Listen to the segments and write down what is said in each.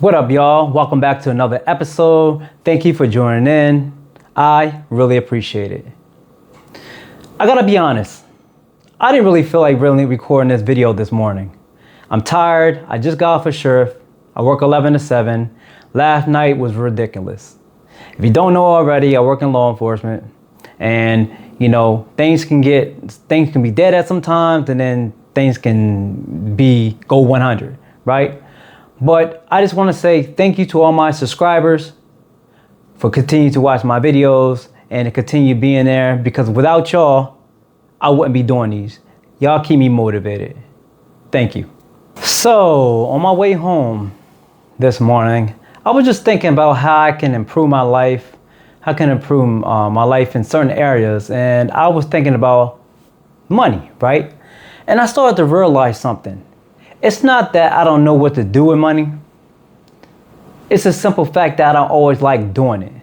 What up, y'all? Welcome back to another episode. Thank you for joining in. I really appreciate it. I gotta be honest, I didn't really feel like really recording this video this morning. I'm tired. I just got off a shift. I work 11 to 7. Last night was ridiculous. If you don't know already, I work in law enforcement, and things can be dead at some times, and then things can go 100, right? But I just want to say thank you to all my subscribers for continuing to watch my videos and to continue being there, because without y'all, I wouldn't be doing these. Y'all keep me motivated. Thank you. So on my way home this morning, I was just thinking about how I can improve my life, how I can improve my life in certain areas. And I was thinking about money, right? And I started to realize something. It's not that I don't know what to do with money. It's a simple fact that I don't always like doing it,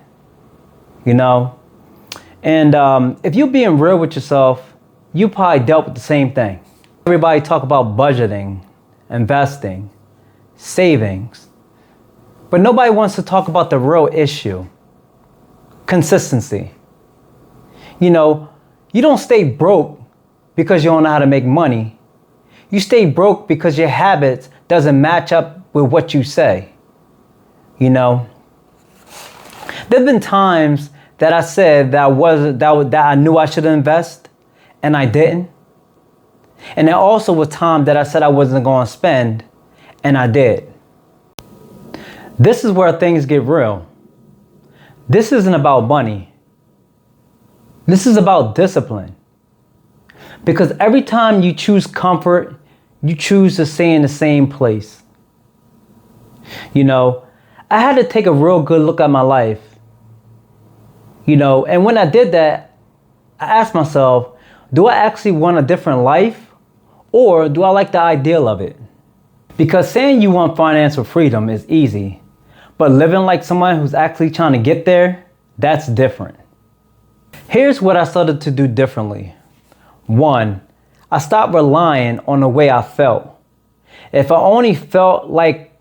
And if you're being real with yourself, you probably dealt with the same thing. Everybody talk about budgeting, investing, savings, but nobody wants to talk about the real issue, consistency. You don't stay broke because you don't know how to make money. You stay broke because your habits doesn't match up with what you say. There've been times that I said that I knew I should invest and I didn't. And there also was time that I said I wasn't going to spend and I did. This is where things get real. This isn't about money. This is about discipline. Because every time you choose comfort, you choose to stay in the same place. I had to take a real good look at my life. And when I did that, I asked myself, do I actually want a different life, or do I like the ideal of it? Because saying you want financial freedom is easy, but living like someone who's actually trying to get there, that's different. Here's what I started to do differently. 1, I stopped relying on the way I felt. If I only felt like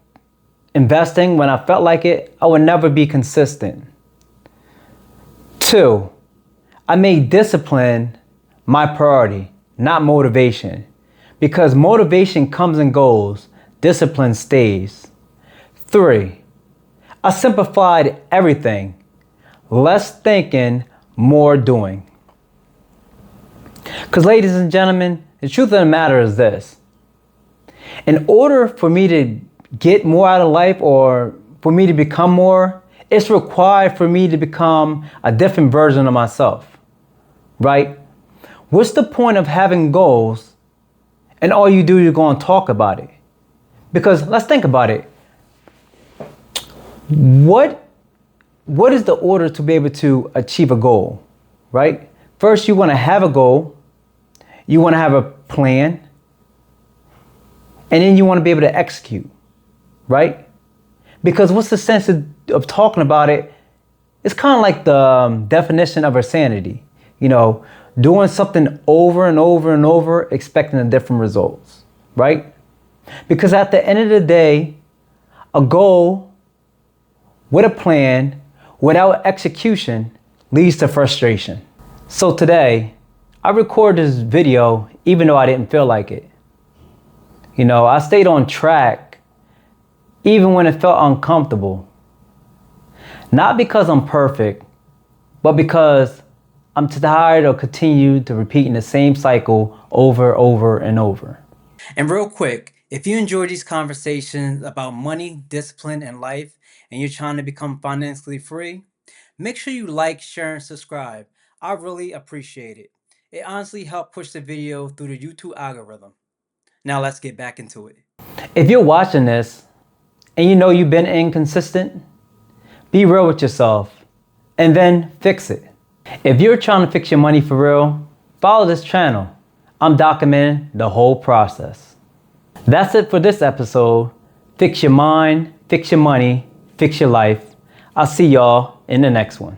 investing when I felt like it, I would never be consistent. 2, I made discipline my priority, not motivation. Because motivation comes and goes, discipline stays. 3, I simplified everything. Less thinking, more doing. Because ladies and gentlemen, the truth of the matter is this. In order for me to get more out of life, or for me to become more, it's required for me to become a different version of myself, right? What's the point of having goals and all you do is go and talk about it? Because let's think about it. What is the order to be able to achieve a goal, right? First, you want to have a goal. You want to have a plan. And then you want to be able to execute, right? Because what's the sense of talking about it? It's kind of like the definition of insanity. Doing something over and over and over, expecting a different results, right? Because at the end of the day, a goal with a plan without execution leads to frustration. So today, I recorded this video even though I didn't feel like it. I stayed on track even when it felt uncomfortable. Not because I'm perfect, but because I'm tired of continuing to repeating the same cycle over and over. And real quick, if you enjoy these conversations about money, discipline, and life, and you're trying to become financially free, make sure you like, share, and subscribe. I really appreciate it. It honestly helped push the video through the YouTube algorithm. Now let's get back into it. If you're watching this and you've been inconsistent, be real with yourself and then fix it. If you're trying to fix your money for real, follow this channel. I'm documenting the whole process. That's it for this episode. Fix your mind, fix your money, fix your life. I'll see y'all in the next one.